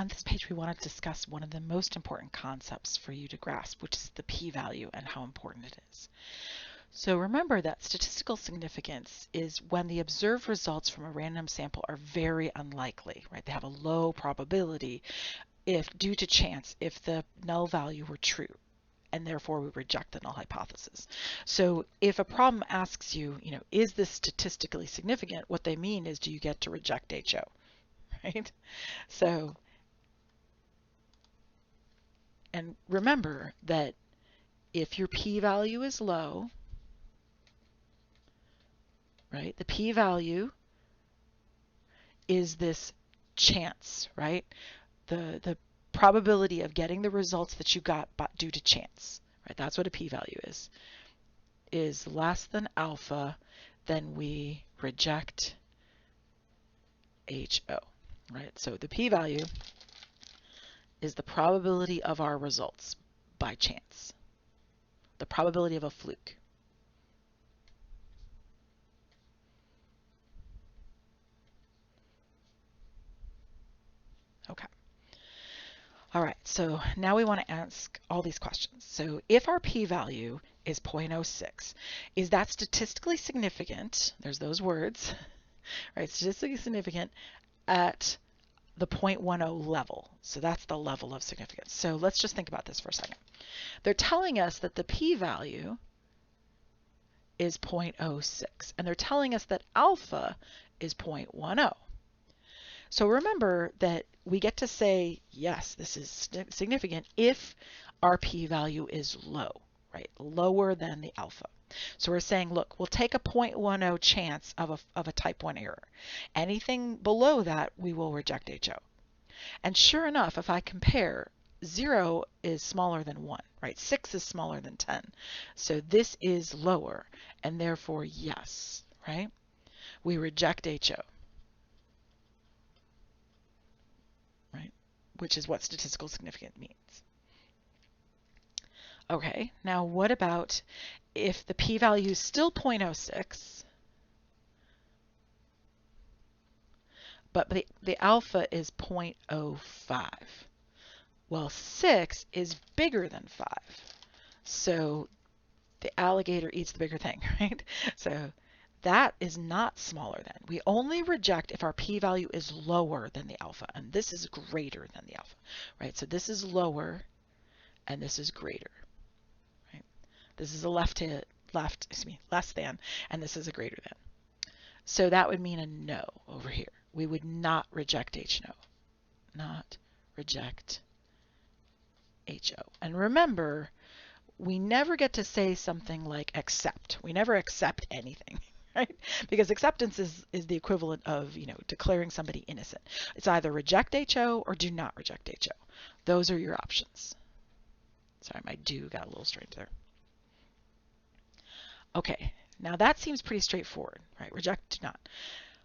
on this page, we want to discuss one of the most important concepts for you to grasp, which is the p-value and how important it is. So remember that statistical significance is when the observed results from a random sample are very unlikely, right? They have a low probability if due to chance if the null value were true, and therefore we reject the null hypothesis. So if a problem asks you, is this statistically significant? What they mean is, do you get to reject HO, right? So, and remember that if your p-value is low, right, the p-value is this chance, right? The probability of getting the results that you got due to chance, right? That's what a p-value is less than alpha, then we reject HO, right? So the p-value is the probability of our results by chance, the probability of a fluke. Okay. All right, so now we want to ask all these questions. So if our p-value is 0.06, is that statistically significant? There's those words, right? Statistically significant at the 0.10 level. So that's the level of significance. So let's just think about this for a second. They're telling us that the p-value is 0.06, and they're telling us that alpha is 0.10. So remember that we get to say, yes, this is significant if our p-value is low, right? Lower than the alpha. So we're saying, look, we'll take a 0.10 chance of a type 1 error. Anything below that, we will reject HO. And sure enough, if I compare, 0 is smaller than 1, right? 6 is smaller than 10. So this is lower, and therefore, yes, right? We reject HO. Which is what statistical significance means. Okay, now what about if the p-value is still 0.06, but the alpha is 0.05? Well, 6 is bigger than 5. So the alligator eats the bigger thing, right? So that is not smaller than. We only reject if our p-value is lower than the alpha, and this is greater than the alpha, right? So this is lower, and this is greater, right? This is a less than, and this is a greater than. So that would mean a no over here. We would not reject HO, not reject HO. And remember, we never get to say something like accept. We never accept anything. Right? Because acceptance is the equivalent of, declaring somebody innocent. It's either reject HO or do not reject HO. Those are your options. Sorry, my do got a little strange there. Okay, now that seems pretty straightforward, right? Reject, do not.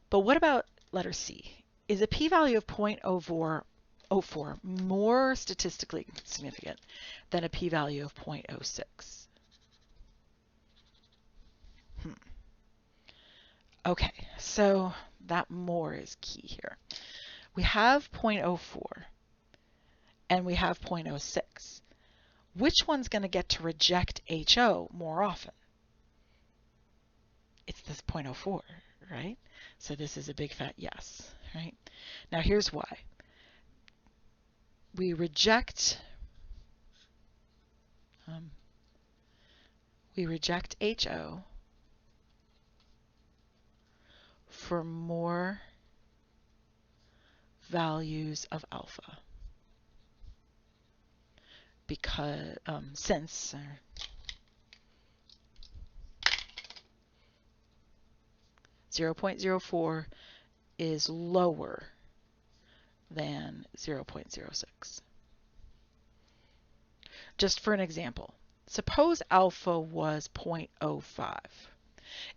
But what about letter C? Is a p-value of 0.04 more statistically significant than a p-value of 0.06? Okay, so that more is key here. We have 0.04 and we have 0.06. Which one's going to get to reject HO more often? It's this 0.04, right? So this is a big fat yes, right? Now here's why. We reject HO for more values of alpha, because since 0.04 is lower than 0.06. Just for an example, suppose alpha was 0.05.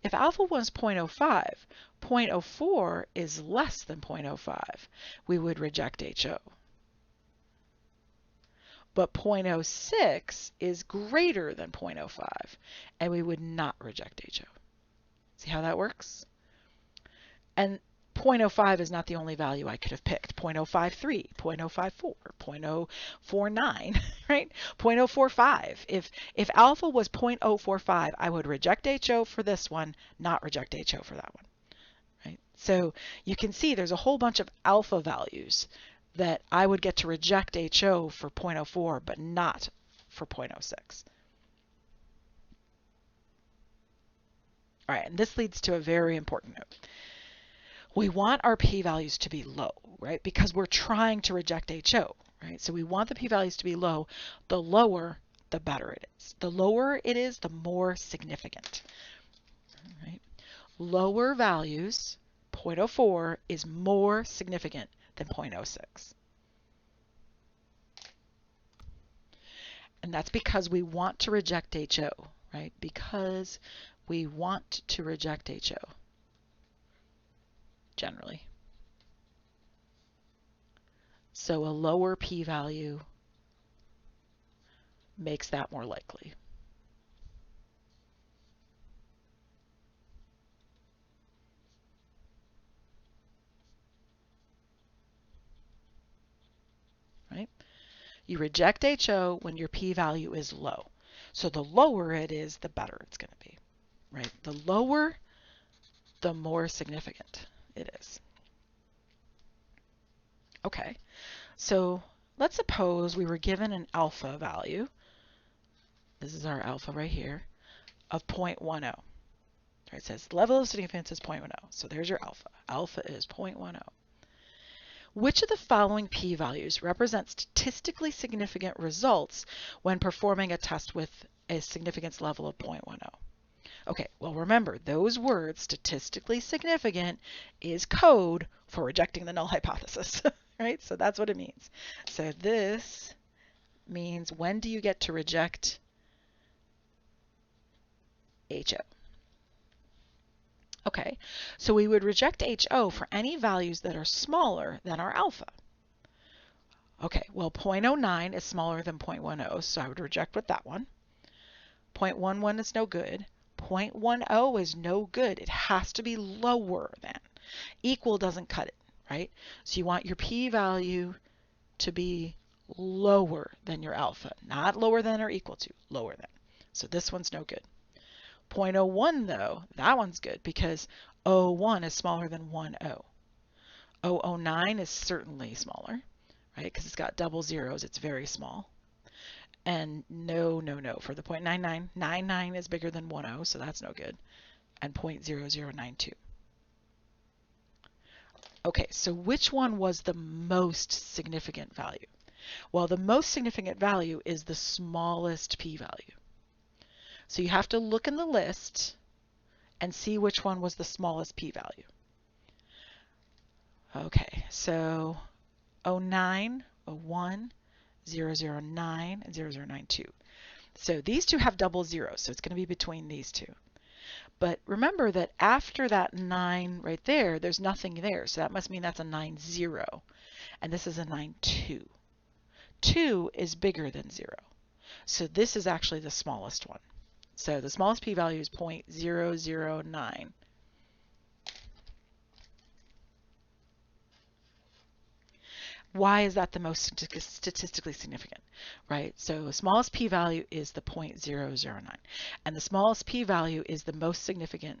If alpha was 0.05, 0.04 is less than 0.05. We would reject HO. But 0.06 is greater than 0.05, and we would not reject HO. See how that works? And 0.05 is not the only value I could have picked. 0.053, 0.054, 0.049, right? 0.045. If alpha was 0.045, I would reject HO for this one, not reject HO for that one, right? So you can see there's a whole bunch of alpha values that I would get to reject HO for 0.04, but not for 0.06. All right, and this leads to a very important note. We want our p-values to be low, right? Because we're trying to reject HO, right? So we want the p-values to be low. The lower, the better it is. The lower it is, the more significant, right? Lower values, 0.04 is more significant than 0.06. And that's because we want to reject HO, right? Because we want to reject HO, generally. So a lower p-value makes that more likely. Right? You reject HO when your p-value is low. So the lower it is, the better it's going to be. Right? The lower, the more significant it is. Okay, so let's suppose we were given an alpha value. This is our alpha right here, of 0.10. Right, it says level of significance is 0.10. So there's your alpha. Alpha is 0.10. Which of the following p-values represent statistically significant results when performing a test with a significance level of 0.10? Okay, well remember, those words, statistically significant, is code for rejecting the null hypothesis, right? So that's what it means. So this means, when do you get to reject HO? Okay, so we would reject HO for any values that are smaller than our alpha. Okay, well 0.09 is smaller than 0.10, so I would reject with that one. 0.11 is no good. 0.10 is no good. It has to be lower than. Equal doesn't cut it, right? So you want your p-value to be lower than your alpha. Not lower than or equal to, lower than. So this one's no good. 0.01 though, that one's good because 0.01 is smaller than 1.0. 0.09 is certainly smaller, right? Because it's got double zeros, it's very small. And no, for the 0.99, 99 is bigger than 1.0, so that's no good. And 0.0092. Okay, so which one was the most significant value? Well, the most significant value is the smallest p-value. So you have to look in the list and see which one was the smallest p-value. Okay, so 0.9, 0.1, 0.009, and 0.092. So these two have double zeros, so it's going to be between these two. But remember that after that 9 right there, there's nothing there, so that must mean that's a 9.0, and this is a 9.2. 2 is bigger than 0, so this is actually the smallest one. So the smallest p-value is 0.009. Why is that the most statistically significant, right? So the smallest p-value is the 0.009, and the smallest p-value is the most significant,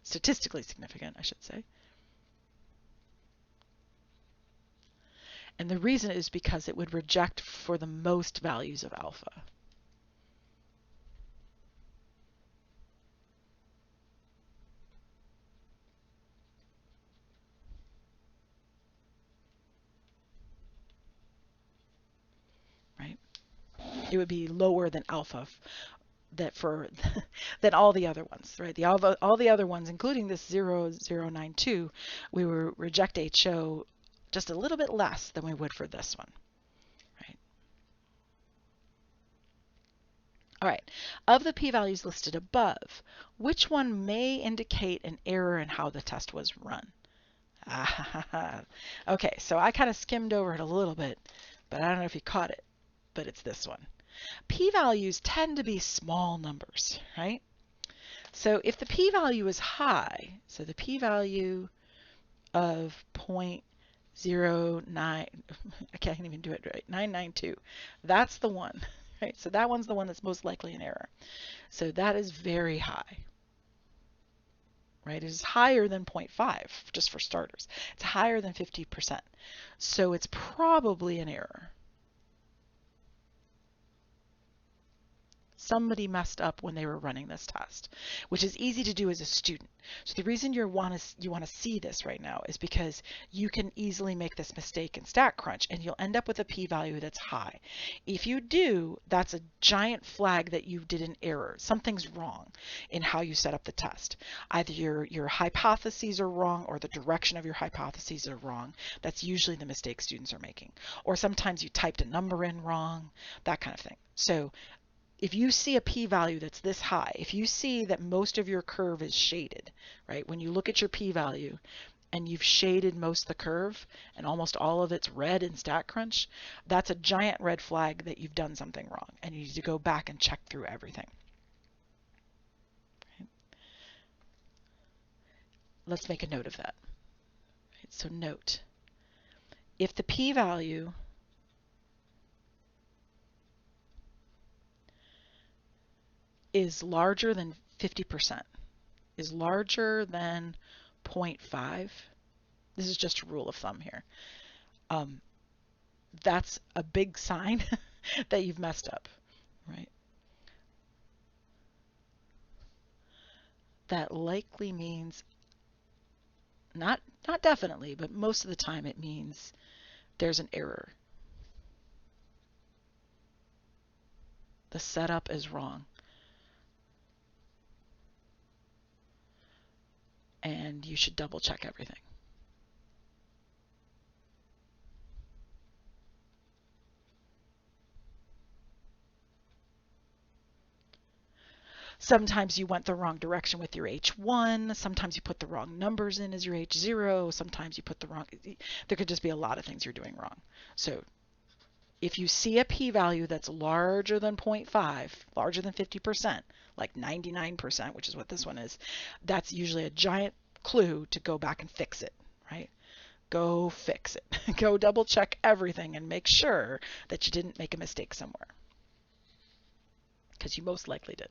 statistically significant, I should say. And the reason is because it would reject for the most values of alpha. Right? It would be lower than alpha than all the other ones, right? All the other ones, including this 0.092, we would reject HO just a little bit less than we would for this one, right? All right, of the p-values listed above, which one may indicate an error in how the test was run? Okay, so I kind of skimmed over it a little bit, but I don't know if you caught it, but it's this one. P-values tend to be small numbers, right? So if the p-value is high, so the p-value of 0.09, I can't even do it right, 992. That's the one, right? So that one's the one that's most likely an error. So that is very high, right? It is higher than 0.5, just for starters. It's higher than 50%. So it's probably an error. Somebody messed up when they were running this test, which is easy to do as a student. So the reason you want to see this right now is because you can easily make this mistake in StatCrunch and you'll end up with a p-value that's high. If you do, that's a giant flag that you did an error. Something's wrong in how you set up the test. Either your hypotheses are wrong or the direction of your hypotheses are wrong. That's usually the mistake students are making. Or sometimes you typed a number in wrong, that kind of thing. So if you see a p-value that's this high, if you see that most of your curve is shaded, right? When you look at your p-value and you've shaded most of the curve and almost all of it's red in StatCrunch, that's a giant red flag that you've done something wrong and you need to go back and check through everything. Right? Let's make a note of that. Right? So note, if the p-value is larger than 50%, is larger than 0.5, this is just a rule of thumb here, that's a big sign that you've messed up, right? That likely means, not definitely, but most of the time it means there's an error. The setup is wrong. And you should double check everything. Sometimes you went the wrong direction with your H1. Sometimes you put the wrong numbers in as your H0. Sometimes you put the wrong, there could just be a lot of things you're doing wrong. So if you see a p-value that's larger than 0.5, larger than 50%, like 99%, which is what this one is, that's usually a giant clue to go back and fix it, right? Go fix it. Go double check everything and make sure that you didn't make a mistake somewhere, because you most likely did.